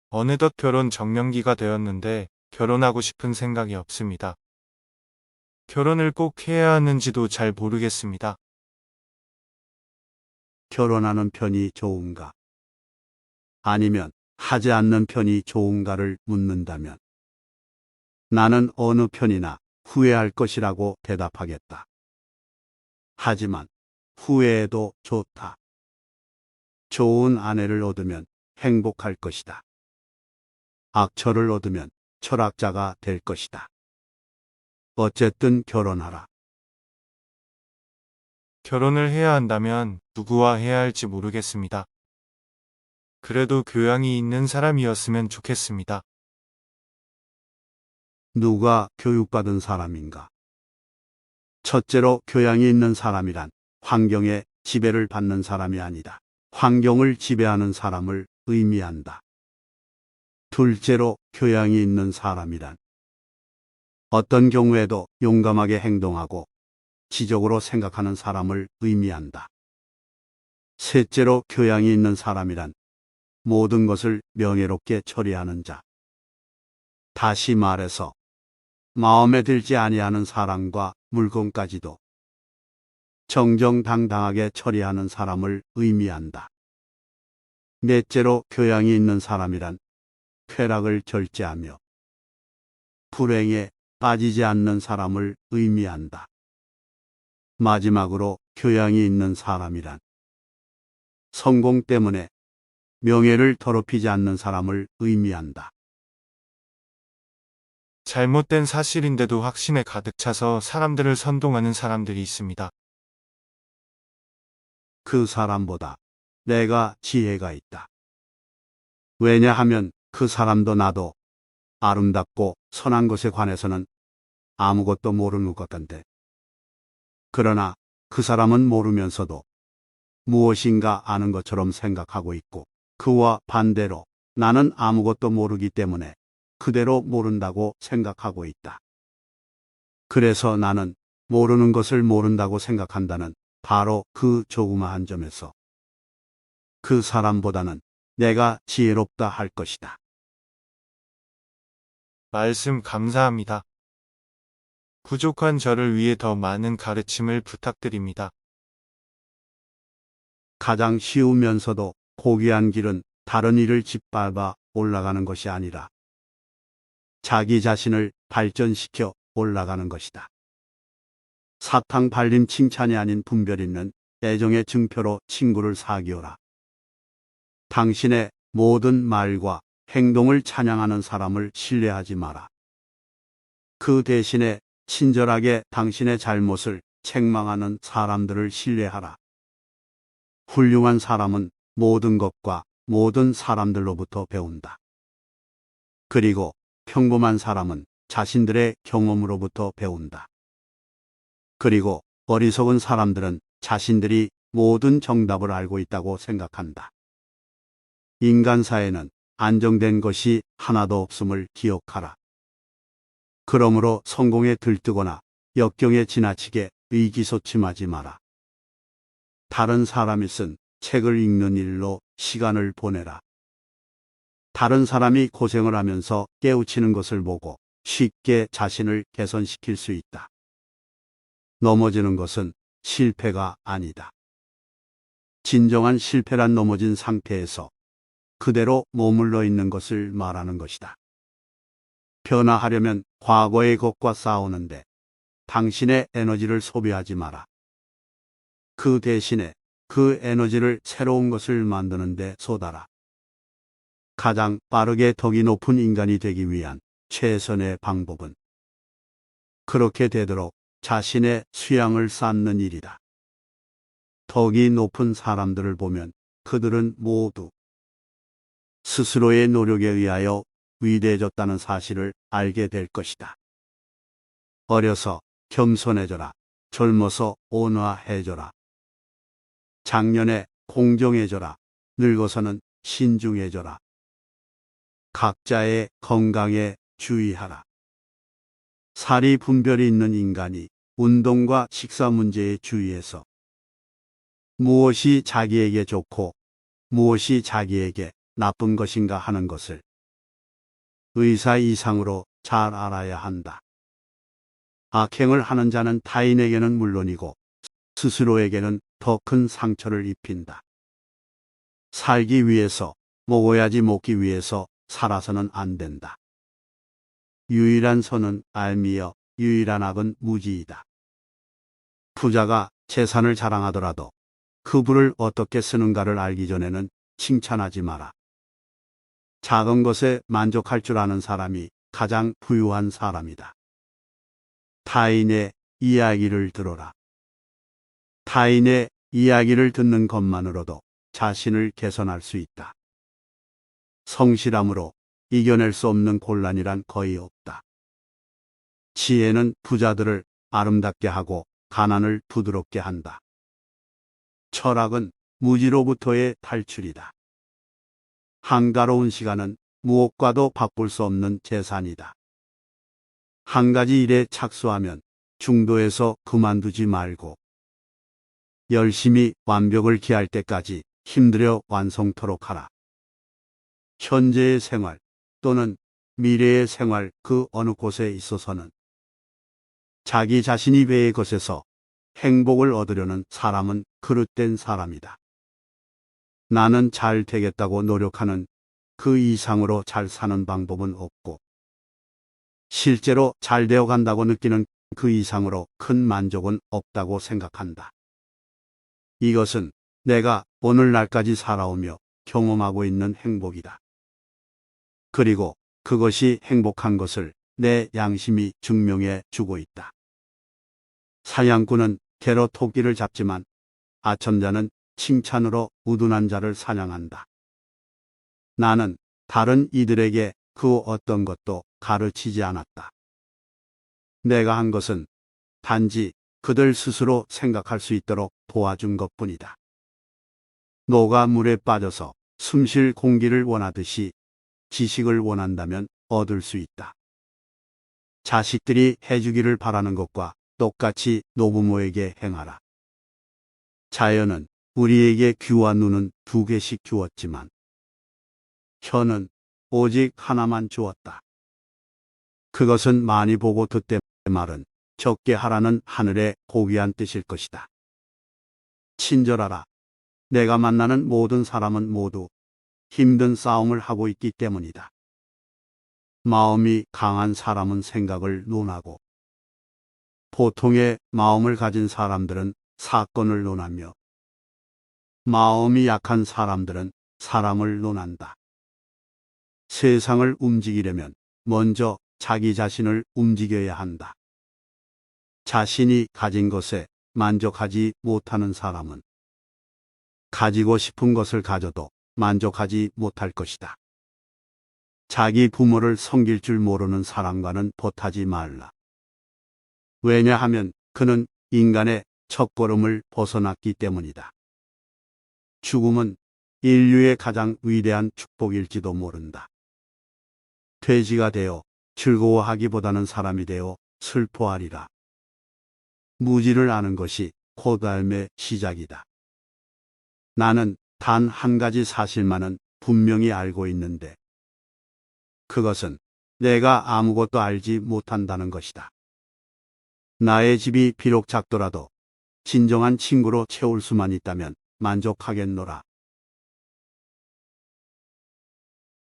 어느덧 결혼 적령기가 되었는데 결혼하고 싶은 생각이 없습니다. 결혼을 꼭 해야 하는지도 잘 모르겠습니다. 결혼하는 편이 좋은가? 아니면 하지 않는 편이 좋은가를 묻는다면 나는 어느 편이나 후회할 것이라고 대답하겠다. 하지만 후회해도 좋다. 좋은 아내를 얻으면 행복할 것이다. 악처를 얻으면 철학자가 될 것이다. 어쨌든 결혼하라. 결혼을 해야 한다면 누구와 해야 할지 모르겠습니다. 그래도 교양이 있는 사람이었으면 좋겠습니다. 누가 교육받은 사람인가? 첫째로 교양이 있는 사람이란 환경에 지배를 받는 사람이 아니다. 환경을 지배하는 사람을 의미한다. 둘째로 교양이 있는 사람이란 어떤 경우에도 용감하게 행동하고 지적으로 생각하는 사람을 의미한다. 셋째로 교양이 있는 사람이란 모든 것을 명예롭게 처리하는 자. 다시 말해서 마음에 들지 아니하는 사람과 물건까지도 정정당당하게 처리하는 사람을 의미한다. 넷째로 교양이 있는 사람이란 쾌락을 절제하며 불행에 빠지지 않는 사람을 의미한다. 마지막으로 교양이 있는 사람이란 성공 때문에 명예를 더럽히지 않는 사람을 의미한다. 잘못된 사실인데도 확신에 가득 차서 사람들을 선동하는 사람들이 있습니다. 그 사람보다 내가 지혜가 있다. 왜냐하면 그 사람도 나도 아름답고 선한 것에 관해서는 아무것도 모르는 것 같은데. 그러나 그 사람은 모르면서도 무엇인가 아는 것처럼 생각하고 있고 그와 반대로 나는 아무것도 모르기 때문에 그대로 모른다고 생각하고 있다. 그래서 나는 모르는 것을 모른다고 생각한다는 바로 그 조그마한 점에서 그 사람보다는 내가 지혜롭다 할 것이다. 말씀 감사합니다. 부족한 저를 위해 더 많은 가르침을 부탁드립니다. 가장 쉬우면서도 고귀한 길은 다른 이를 짓밟아 올라가는 것이 아니라 자기 자신을 발전시켜 올라가는 것이다. 사탕 발림 칭찬이 아닌 분별 있는 애정의 증표로 친구를 사귀어라. 당신의 모든 말과 행동을 찬양하는 사람을 신뢰하지 마라. 그 대신에 친절하게 당신의 잘못을 책망하는 사람들을 신뢰하라. 훌륭한 사람은 모든 것과 모든 사람들로부터 배운다. 그리고 평범한 사람은 자신들의 경험으로부터 배운다. 그리고 어리석은 사람들은 자신들이 모든 정답을 알고 있다고 생각한다. 인간사에는 안정된 것이 하나도 없음을 기억하라. 그러므로 성공에 들뜨거나 역경에 지나치게 의기소침하지 마라. 다른 사람이 쓴 책을 읽는 일로 시간을 보내라. 다른 사람이 고생을 하면서 깨우치는 것을 보고 쉽게 자신을 개선시킬 수 있다. 넘어지는 것은 실패가 아니다. 진정한 실패란 넘어진 상태에서 그대로 머물러 있는 것을 말하는 것이다. 변화하려면 과거의 것과 싸우는데 당신의 에너지를 소비하지 마라. 그 대신에 그 에너지를 새로운 것을 만드는 데 쏟아라. 가장 빠르게 덕이 높은 인간이 되기 위한 최선의 방법은 그렇게 되도록 자신의 수양을 쌓는 일이다. 덕이 높은 사람들을 보면 그들은 모두 스스로의 노력에 의하여 위대해졌다는 사실을 알게 될 것이다. 어려서 겸손해져라. 젊어서 온화해져라. 작년에 공정해져라. 늙어서는 신중해져라. 각자의 건강에 주의하라. 사리 분별이 있는 인간이 운동과 식사 문제에 주의해서 무엇이 자기에게 좋고 무엇이 자기에게 나쁜 것인가 하는 것을 의사 이상으로 잘 알아야 한다. 악행을 하는 자는 타인에게는 물론이고 스스로에게는 더 큰 상처를 입힌다. 살기 위해서 먹어야지 먹기 위해서 살아서는 안 된다. 유일한 선은 알미여 유일한 악은 무지이다. 부자가 재산을 자랑하더라도 그 부를 어떻게 쓰는가를 알기 전에는 칭찬하지 마라. 작은 것에 만족할 줄 아는 사람이 가장 부유한 사람이다. 타인의 이야기를 들어라. 타인의 이야기를 듣는 것만으로도 자신을 개선할 수 있다. 성실함으로 이겨낼 수 없는 곤란이란 거의 없다. 지혜는 부자들을 아름답게 하고 가난을 부드럽게 한다. 철학은 무지로부터의 탈출이다. 한가로운 시간은 무엇과도 바꿀 수 없는 재산이다. 한 가지 일에 착수하면 중도에서 그만두지 말고 열심히 완벽을 기할 때까지 힘들여 완성토록 하라. 현재의 생활 또는 미래의 생활 그 어느 곳에 있어서는 자기 자신이 외의 것에서 행복을 얻으려는 사람은 그릇된 사람이다. 나는 잘 되겠다고 노력하는 그 이상으로 잘 사는 방법은 없고 실제로 잘 되어 간다고 느끼는 그 이상으로 큰 만족은 없다고 생각한다. 이것은 내가 오늘날까지 살아오며 경험하고 있는 행복이다. 그리고 그것이 행복한 것을 내 양심이 증명해 주고 있다. 사냥꾼은 개로 토끼를 잡지만 아첨자는 칭찬으로 우둔한 자를 사냥한다. 나는 다른 이들에게 그 어떤 것도 가르치지 않았다. 내가 한 것은 단지 그들 스스로 생각할 수 있도록 도와준 것뿐이다. 노가 물에 빠져서 숨쉴 공기를 원하듯이 지식을 원한다면 얻을 수 있다. 자식들이 해주기를 바라는 것과 똑같이 노부모에게 행하라. 자연은 우리에게 귀와 눈은 2개씩 주었지만 혀는 오직 하나만 주었다. 그것은 많이 보고 듣되 말은 적게 하라는 하늘의 고귀한 뜻일 것이다. 친절하라. 내가 만나는 모든 사람은 모두 힘든 싸움을 하고 있기 때문이다. 마음이 강한 사람은 생각을 논하고 보통의 마음을 가진 사람들은 사건을 논하며 마음이 약한 사람들은 사람을 논한다. 세상을 움직이려면 먼저 자기 자신을 움직여야 한다. 자신이 가진 것에 만족하지 못하는 사람은 가지고 싶은 것을 가져도 만족하지 못할 것이다. 자기 부모를 섬길 줄 모르는 사람과는 벗하지 말라. 왜냐하면 그는 인간의 첫걸음을 벗어났기 때문이다. 죽음은 인류의 가장 위대한 축복일지도 모른다. 돼지가 되어 즐거워하기보다는 사람이 되어 슬퍼하리라. 무지를 아는 것이 고달음의 시작이다. 나는 단 한 가지 사실만은 분명히 알고 있는데 그것은 내가 아무것도 알지 못한다는 것이다. 나의 집이 비록 작더라도 진정한 친구로 채울 수만 있다면 만족하겠노라.